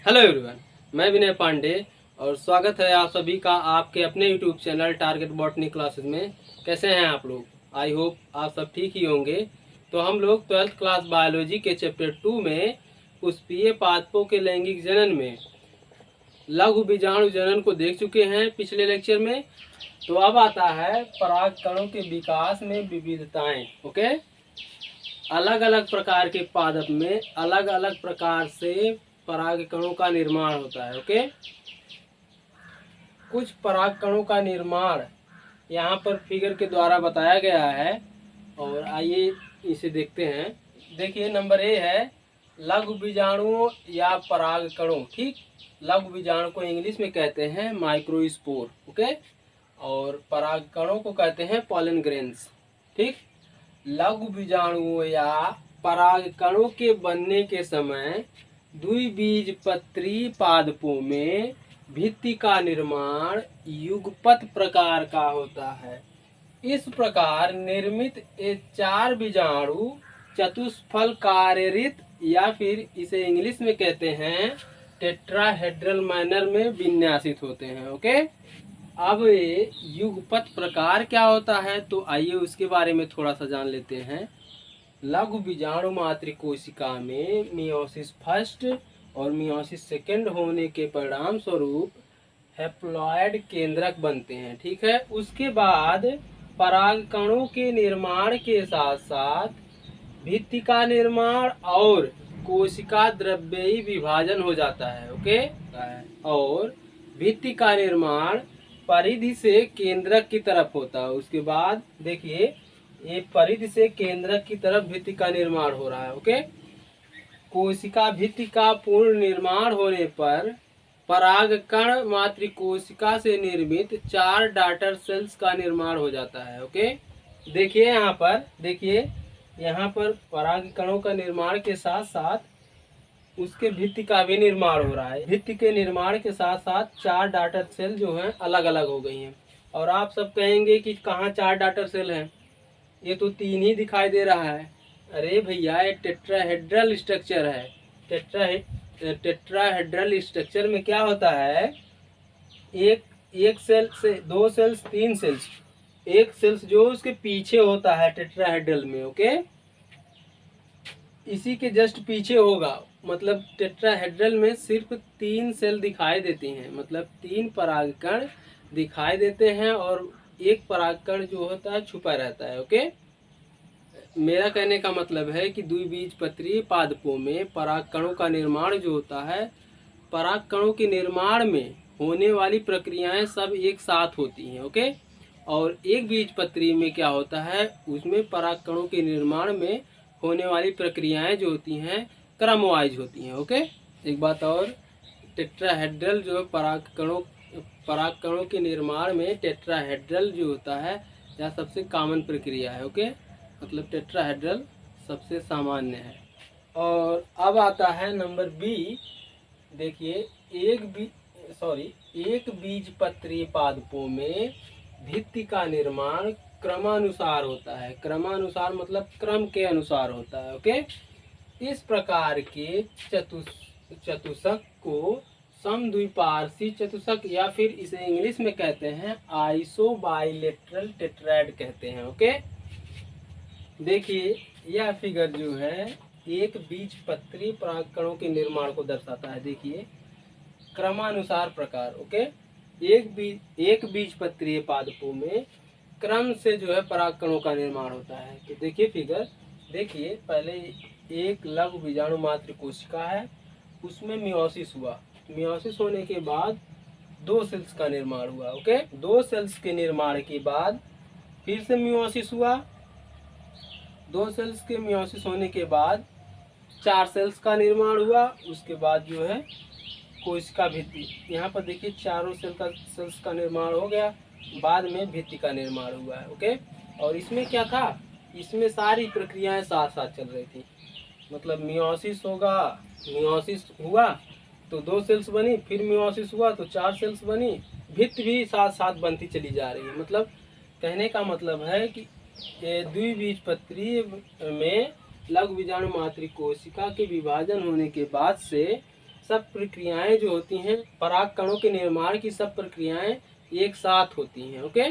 Hello everyone, मैं विनय पांडे और स्वागत है आप सभी का आपके अपने YouTube channel target botany classes में। कैसे हैं आप लोग? आई होप आप सब ठीक ही होंगे। तो हम लोग 12th क्लास बायोलॉजी के चैप्टर 2 में पुष्पीय पादपों के लैंगिक जनन में लघु बीजाणु जनन को देख चुके हैं पिछले लेक्चर में। तो अब आता है पराग कणों के विकास में विविधताएं। ओके, अलग अलग प्रकार के पादप में अलग अलग प्रकार से पराग कणों का निर्माण होता है। ओके, कुछ पराग कणों का निर्माण यहाँ पर फिगर के द्वारा बताया गया है और आइए इसे देखते हैं। देखिए, नंबर ए है लघु बीजाणुओं या पराग कणों। ठीक, लघु बीजाणु को इंग्लिश में कहते हैं माइक्रोस्पोर। ओके, और पराग कणों को कहते हैं पॉलन ग्रेन्स। ठीक, लघु बीजाणुओं या पराग कणों के बनने के समय द्विबीजपत्री पादपों में भित्ति का निर्माण युगपत प्रकार का होता है। इस प्रकार निर्मित ये 4 बीजाणु चतुष्फल कार्यरित या फिर इसे इंग्लिश में कहते हैं टेट्राहेड्रल मैनर में विन्यासित होते हैं। ओके, अब ये युगपत प्रकार क्या होता है तो आइए उसके बारे में थोड़ा सा जान लेते हैं। लघु बीजाणु मातृ कोशिका में मियोसिस फर्स्ट और मियोसिस सेकेंड होने के परिणाम स्वरूप हैप्लॉयड केंद्रक बनते हैं। ठीक है, उसके बाद पराग कणों के निर्माण के साथ साथ भित्ति का निर्माण और कोशिका द्रव्यी विभाजन हो जाता है। ओके, और भित्ति का निर्माण परिधि से केंद्रक की तरफ होता है। उसके बाद देखिए, ये परिधि से केंद्रक की तरफ भित्ति का निर्माण हो रहा है। ओके, कोशिका भित्ति का पूर्ण निर्माण होने पर परागकण मातृ कोशिका से निर्मित 4 डॉटर सेल्स का निर्माण हो जाता है। ओके, देखिए यहाँ पर परागकणों का निर्माण के साथ साथ उसके भित्ति का भी निर्माण हो रहा है। भित्ति के निर्माण के साथ साथ 4 डॉटर सेल जो हैं अलग अलग हो गई हैं। और आप सब कहेंगे कि कहाँ 4 डॉटर सेल हैं, ये तो 3 ही दिखाई दे रहा है। अरे भैया, ये टेट्राहेड्रल स्ट्रक्चर है। टेट्राहेड्रल स्ट्रक्चर में क्या होता है, एक सेल से 2 सेल्स 3 सेल्स, एक सेल्स जो उसके पीछे होता है टेट्राहेड्रल में। ओके, इसी के जस्ट पीछे होगा। मतलब टेट्राहेड्रल में सिर्फ 3 सेल दिखाई देती हैं, मतलब 3 परागकण दिखाई देते हैं और एक परागकण जो होता है छुपा रहता है। ओके, मेरा कहने का मतलब है कि द्विबीजपत्री पादपों में परागकणों का निर्माण जो होता है, परागकणों के निर्माण में होने वाली प्रक्रियाएं सब एक साथ होती हैं। ओके, और एक बीजपत्री में क्या होता है, उसमें परागकणों के निर्माण में होने वाली प्रक्रियाएं जो होती हैं क्रमवाइज होती हैं। ओके, एक बात और, टेट्राहेड्रल जो परागकणों के निर्माण में टेट्राहेड्रल जो होता है यह सबसे कॉमन प्रक्रिया है। ओके, मतलब टेट्राहेड्रल सबसे सामान्य है। और अब आता है नंबर बी। देखिए, एक बीजपत्री पादपों में भित्ति का निर्माण क्रमानुसार होता है। क्रमानुसार मतलब क्रम के अनुसार होता है। ओके, इस प्रकार के चतुष्क को समद्विपार्श्वी चतुष्क या फिर इसे इंग्लिश में कहते हैं आइसोबाइलेटरल टेट्राएड कहते हैं। ओके, देखिए यह फिगर जो है एक बीजपत्री परागकणों के निर्माण को दर्शाता है। देखिए, क्रमानुसार प्रकार। ओके, एक बीजपत्री पादपों में क्रम से जो है परागकणों का निर्माण होता है। तो देखिए फिगर, देखिए पहले एक लघु बीजाणु मात्र कोशिका है, उसमें मियोसिस हुआ। मियोसिस होने के बाद 2 सेल्स का निर्माण हुआ। ओके, 2 सेल्स के निर्माण के बाद फिर से मियोसिस हुआ। 2 सेल्स के मियोसिस होने के बाद 4 सेल्स का निर्माण हुआ। उसके बाद जो है कोशिका भित्ति, यहाँ पर देखिए चारों सेल्स का निर्माण हो गया, बाद में भित्ति का निर्माण हुआ है। ओके, और इसमें क्या था, इसमें सारी प्रक्रियाएं साथ साथ चल रही थी। मतलब मियोसिस हुआ तो 2 सेल्स बनी, फिर मियोसिस हुआ तो 4 सेल्स बनी, भित्ति भी साथ साथ बनती चली जा रही है। मतलब कहने का मतलब है कि द्विबीजपत्री में लघु बीजाणु मातृ कोशिका के विभाजन होने के बाद से सब प्रक्रियाएं जो होती हैं, पराग कणों के निर्माण की सब प्रक्रियाएं एक साथ होती हैं। ओके,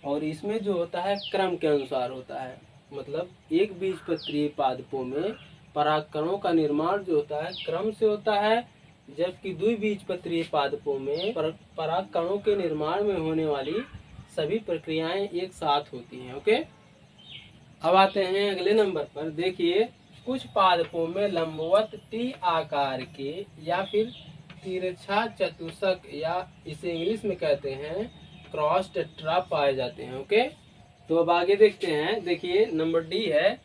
और इसमें जो होता है क्रम के अनुसार होता है। मतलब एक बीजपत्रीय पादपों में पराग कणों का निर्माण जो होता है क्रम से होता है, जबकि द्विबीजपत्रीय पादपों में पराग कणों के निर्माण में होने वाली सभी प्रक्रियाएं एक साथ होती हैं। ओके, अब आते हैं अगले नंबर पर। देखिए, कुछ पादपों में लंबवत टी आकार के या फिर तिरछा चतुष्क या इसे इंग्लिश में कहते हैं क्रॉस टेट्रा पाए जाते हैं। ओके, तो अब आगे देखते हैं। देखिए, नंबर डी है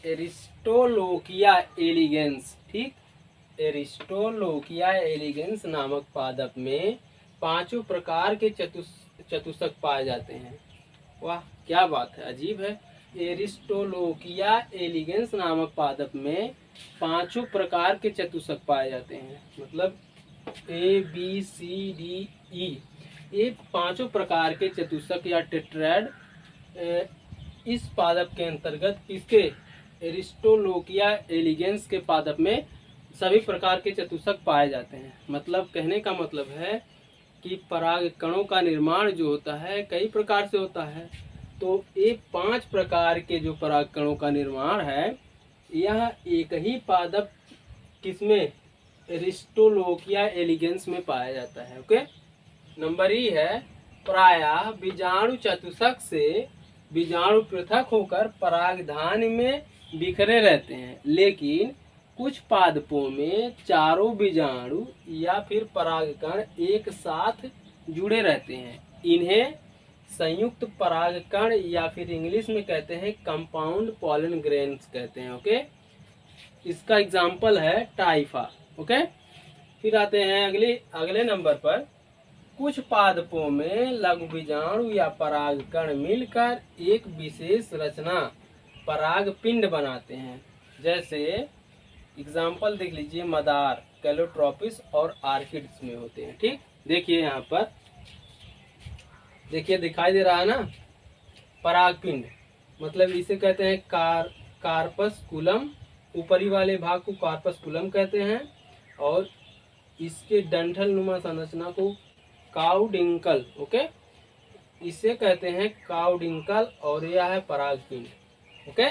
एरिस्टोलोकिया एलिगेंस। ठीक, एरिस्टोलोकिया एलिगेंस नामक पादप में 5 प्रकार के चतुष्क पाए जाते हैं। वाह, क्या बात है, अजीब है। एरिस्टोलोकिया एलिगेंस नामक पादप में 5 प्रकार के चतुष्क पाए जाते हैं। मतलब ABCDE, ये 5 प्रकार के चतुष्क या टेट्राड इस पादप के अंतर्गत इसके एरिस्टोलोकिया एलिगेंस के पादप में सभी प्रकार के चतुष्क पाए जाते हैं। मतलब कहने का मतलब है कि पराग कणों का निर्माण जो होता है कई प्रकार से होता है। तो ये 5 प्रकार के जो पराग कणों का निर्माण है यह एक ही पादप किसमें, एरिस्टोलोकिया एलिगेंस में पाया जाता है। ओके, नंबर ई है प्रायः बीजाणु चतुष्क से बीजाणु पृथक होकर परागधान में बिखरे रहते हैं, लेकिन कुछ पादपों में चारों बीजाणु या फिर परागकण एक साथ जुड़े रहते हैं। इन्हें संयुक्त परागकण या फिर इंग्लिश में कहते हैं कंपाउंड पॉलन ग्रेन्स कहते हैं। ओके, इसका एग्जाम्पल है टाइफा। ओके, फिर आते हैं अगले नंबर पर। कुछ पादपों में लघु बीजाणु या परागकण मिलकर एक विशेष रचना पराग पिंड बनाते हैं। जैसे एग्जाम्पल देख लीजिए, मदार, कैलोट्रोपिस और आर्किड्स में होते हैं। ठीक, देखिए यहाँ पर, देखिए दिखाई दे रहा है ना, पराग पिंड। मतलब इसे कहते हैं कार्पस्कुलम, ऊपरी वाले भाग को कार्पस्कुलम कहते हैं, और इसके डंठल नुमा संरचना को काउडिंकल। ओके, इसे कहते हैं काउडिंकल, और यह है पराग पिंड। ओके,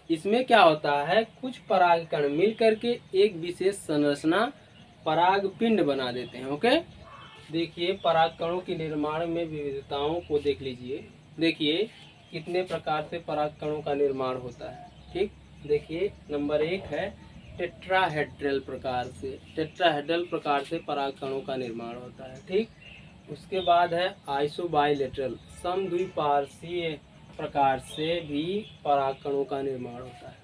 इसमें क्या होता है, कुछ परागकण मिल करके एक विशेष संरचना पराग पिंड बना देते हैं। ओके, देखिए परागकणों के निर्माण में विविधताओं को देख लीजिए। देखिए कितने प्रकार से परागकणों का निर्माण होता है। ठीक, देखिए नंबर 1 है टेट्राहेड्रल प्रकार से, टेट्राहेड्रल प्रकार से परागकणों का निर्माण होता है। ठीक, उसके बाद है आइसोबाइलेटरल, समद्विपार्श्वीय प्रकार से भी परागकणों का निर्माण होता है।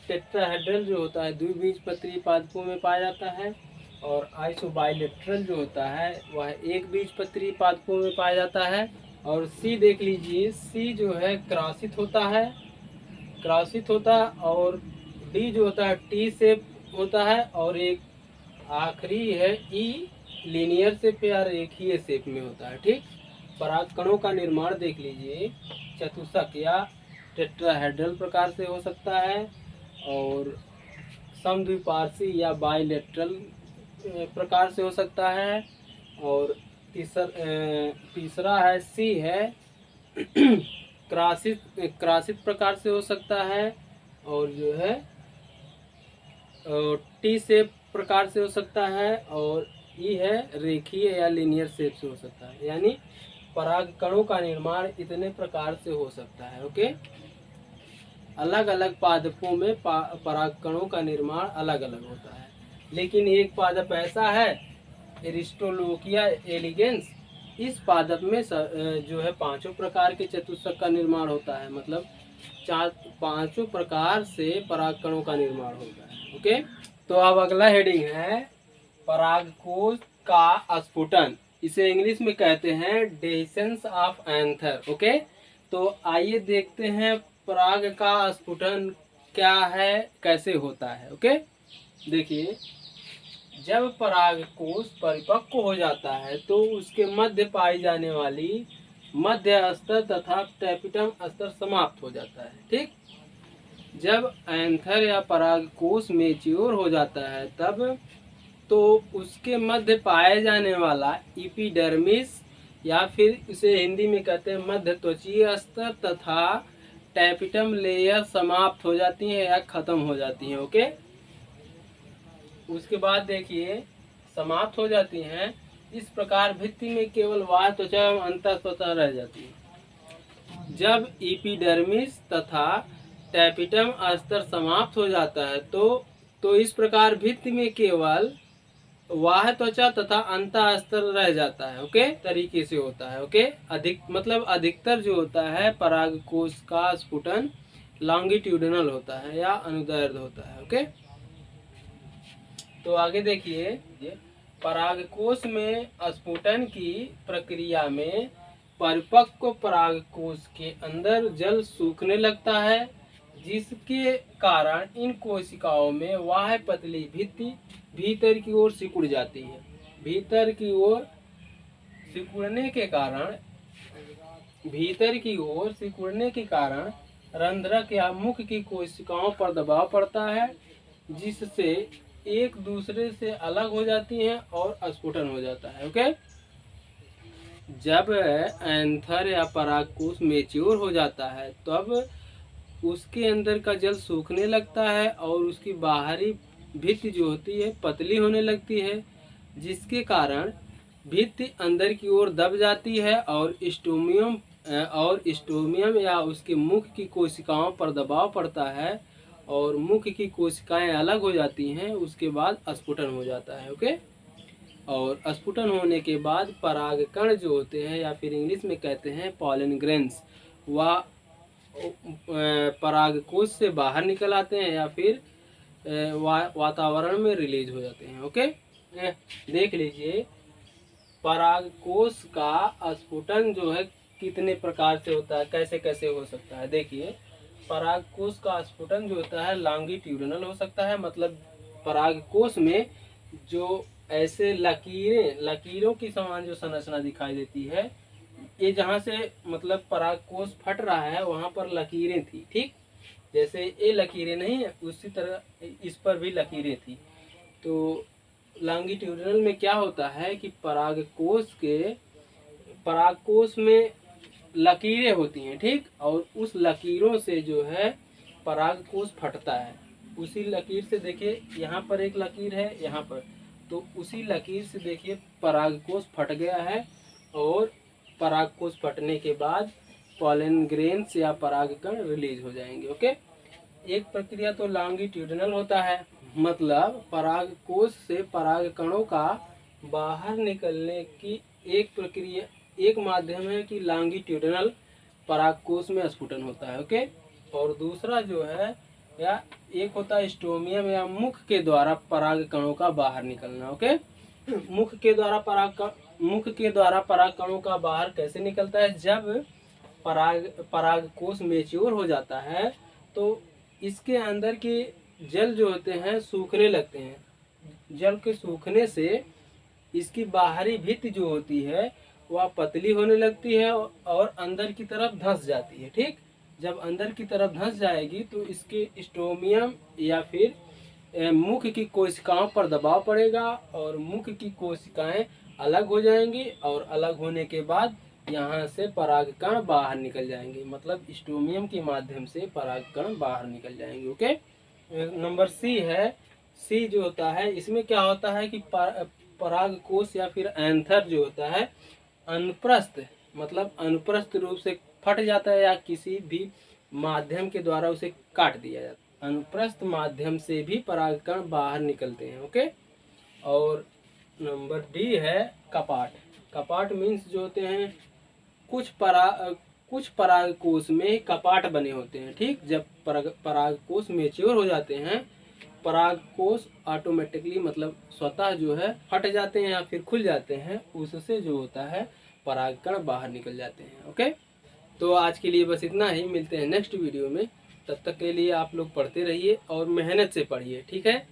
टेट्राहेड्रल जो होता है द्विबीजपत्री पादपों में पाया जाता है, और आइसोबाइलेटरल जो होता है वह एक बीजपत्री पादपों में पाया जाता है। और सी देख लीजिए, सी जो है क्रॉसित होता है, और डी जो होता है टी शेप होता है, और एक आखिरी है ई, लीनियर शेप या रेखीय शेप में होता है। ठीक, परागकणों का निर्माण देख लीजिए, चतुष्क या टेट्राहेड्रल प्रकार से हो सकता है, और समद्विपार्श्वीय या बाइलेटरल प्रकार से हो सकता है, और तीसरा है सी है क्रासित प्रकार से हो सकता है, और जो है टी शेप प्रकार से हो सकता है, और ई है रेखीय या लीनियर शेप से हो सकता है। यानी परागकणों का निर्माण इतने प्रकार से हो सकता है। ओके, अलग अलग पादपों में परागकणों का निर्माण अलग अलग होता है, लेकिन एक पादप ऐसा है एरिस्टोलोकिया एलिगेंस, इस पादप में जो है 5 प्रकार के चतुष्क का निर्माण होता है। मतलब 5 प्रकार से परागकणों का निर्माण होता है। ओके, तो अब अगला हेडिंग है परागकोश का स्फुटन, इसे इंग्लिश में कहते हैं डेhiscence ऑफ एंथर। ओके, तो आइए देखते हैं पराग का स्फुटन क्या है, कैसे होता है। ओके, देखिए जब परागकोश परिपक्व हो जाता है तो उसके मध्य पाई जाने वाली मध्य स्तर तथा टैपिटम स्तर समाप्त हो जाता है। ठीक, जब एंथर या परागकोश मैच्योर हो जाता है तब तो उसके मध्य पाए जाने वाला एपिडर्मिस या फिर इसे हिंदी में कहते हैं मध्य त्वचीय स्तर तथा टैपिटम लेयर समाप्त हो जाती है या खत्म हो जाती है। ओके, उसके बाद देखिए समाप्त हो जाती हैं। इस प्रकार भित्ति में केवल बाह्य त्वचा एवं अंतः त्वचा रह जाती है। जब एपिडर्मिस तथा टैपिटम स्तर समाप्त हो जाता है तो इस प्रकार भित्ति में केवल बाह्य त्वचा तथा अंतः स्तर रह जाता है। ओके, तरीके से होता है। ओके, अधिकतर जो होता है परागकोश का स्फुटन लॉन्गिट्यूडिनल होता है या अनुदैर्ध्य होता है। ओके, तो आगे देखिए, परागकोश में स्फुटन की प्रक्रिया में परिपक्व परागकोश के अंदर जल सूखने लगता है, जिसके कारण इन कोशिकाओं में बाह्य पतली भित्ति भीतर की ओर सिकुड़ जाती है। भीतर की ओर सिकुड़ने के कारण रंध्रक या मुख की कोशिकाओं पर दबाव पड़ता है, जिससे एक दूसरे से अलग हो जाती हैं और स्फुटन हो जाता है। ओके, जब एंथर या परागकोश मैच्योर हो जाता है तब उसके अंदर का जल सूखने लगता है और उसकी बाहरी भित्ति जो होती है पतली होने लगती है, जिसके कारण भित्ति अंदर की ओर दब जाती है और स्टोमियम या उसके मुख की कोशिकाओं पर दबाव पड़ता है और मुख की कोशिकाएं अलग हो जाती हैं। उसके बाद स्फुटन हो जाता है। ओके, और स्फुटन होने के बाद परागकण जो होते हैं या फिर इंग्लिश में कहते हैं पॉलन ग्रेन्स, वह परागकोश से बाहर निकल आते हैं या फिर वातावरण में रिलीज हो जाते हैं। ओके, देख लीजिए परागकोश का स्फुटन जो है कितने प्रकार से होता है, कैसे कैसे हो सकता है। देखिए, परागकोश का स्फुटन जो होता है लॉन्गिट्यूडिनल हो सकता है, मतलब परागकोश में जो ऐसे लकीरों की समान जो संरचना दिखाई देती है, ये जहाँ से मतलब परागकोश फट रहा है वहाँ पर लकीरें थी। ठीक, जैसे ये लकीरें नहीं है उसी तरह इस पर भी लकीरें थी। तो लॉन्गिट्यूडिनल में क्या होता है कि परागकोश में लकीरें होती हैं। ठीक, और उस लकीरों से जो है परागकोश फटता है। उसी लकीर से देखिए यहाँ पर एक लकीर है, यहाँ पर, तो उसी लकीर से देखिए परागकोश फट गया है और परागकोश फटने के बाद पॉलन ग्रेन्स या परागकण रिलीज हो जाएंगे। ओके, एक प्रक्रिया तो लॉन्गिट्यूडिनल होता है, मतलब परागकोश से परागकणों का बाहर निकलने की एक माध्यम है कि लॉन्गिट्यूडिनल परागकोश में स्फुटन होता है। ओके, और दूसरा जो है या एक होता है स्टोमियम या मुख के द्वारा परागकणों का बाहर निकलना। ओके, मुख के द्वारा परागकणों का बाहर कैसे निकलता है, जब परागकोश मैच्योर हो जाता है तो इसके अंदर के जल जो होते हैं सूखने लगते हैं। जल के सूखने से इसकी बाहरी भित्ति जो होती है वह पतली होने लगती है और अंदर की तरफ धंस जाती है। ठीक, जब अंदर की तरफ धंस जाएगी तो इसके स्टोमियम या फिर मुख की कोशिकाओं पर दबाव पड़ेगा और मुख की कोशिकाएं अलग हो जाएंगी और अलग होने के बाद यहाँ से परागकण बाहर निकल जाएंगे, मतलब स्टोमियम के माध्यम से परागकण बाहर निकल जाएंगे। ओके, नंबर सी है। सी जो होता है इसमें क्या होता है कि परागकोश या फिर एंथर जो होता है अनुप्रस्थ रूप से फट जाता है या किसी भी माध्यम के द्वारा उसे काट दिया जाता है। अनुप्रस्थ माध्यम से भी परागकण बाहर निकलते हैं। ओके, और नंबर डी है कपाट। कपाट मीन्स जो होते हैं कुछ परागकोश में कपाट बने होते हैं। ठीक, जब परागकोश मैच्योर हो जाते हैं परागकोश ऑटोमेटिकली मतलब स्वतः जो है फट जाते हैं या फिर खुल जाते हैं, उससे जो होता है परागकण बाहर निकल जाते हैं। ओके, तो आज के लिए बस इतना ही, मिलते हैं नेक्स्ट वीडियो में। तब तक के लिए आप लोग पढ़ते रहिए और मेहनत से पढ़िए। ठीक है,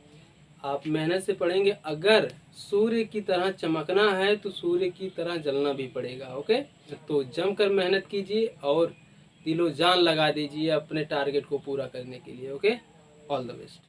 आप मेहनत से पढ़ेंगे, अगर सूर्य की तरह चमकना है तो सूर्य की तरह जलना भी पड़ेगा। ओके, तो जमकर मेहनत कीजिए और दिलो जान लगा दीजिए अपने टारगेट को पूरा करने के लिए। Okay, all the best.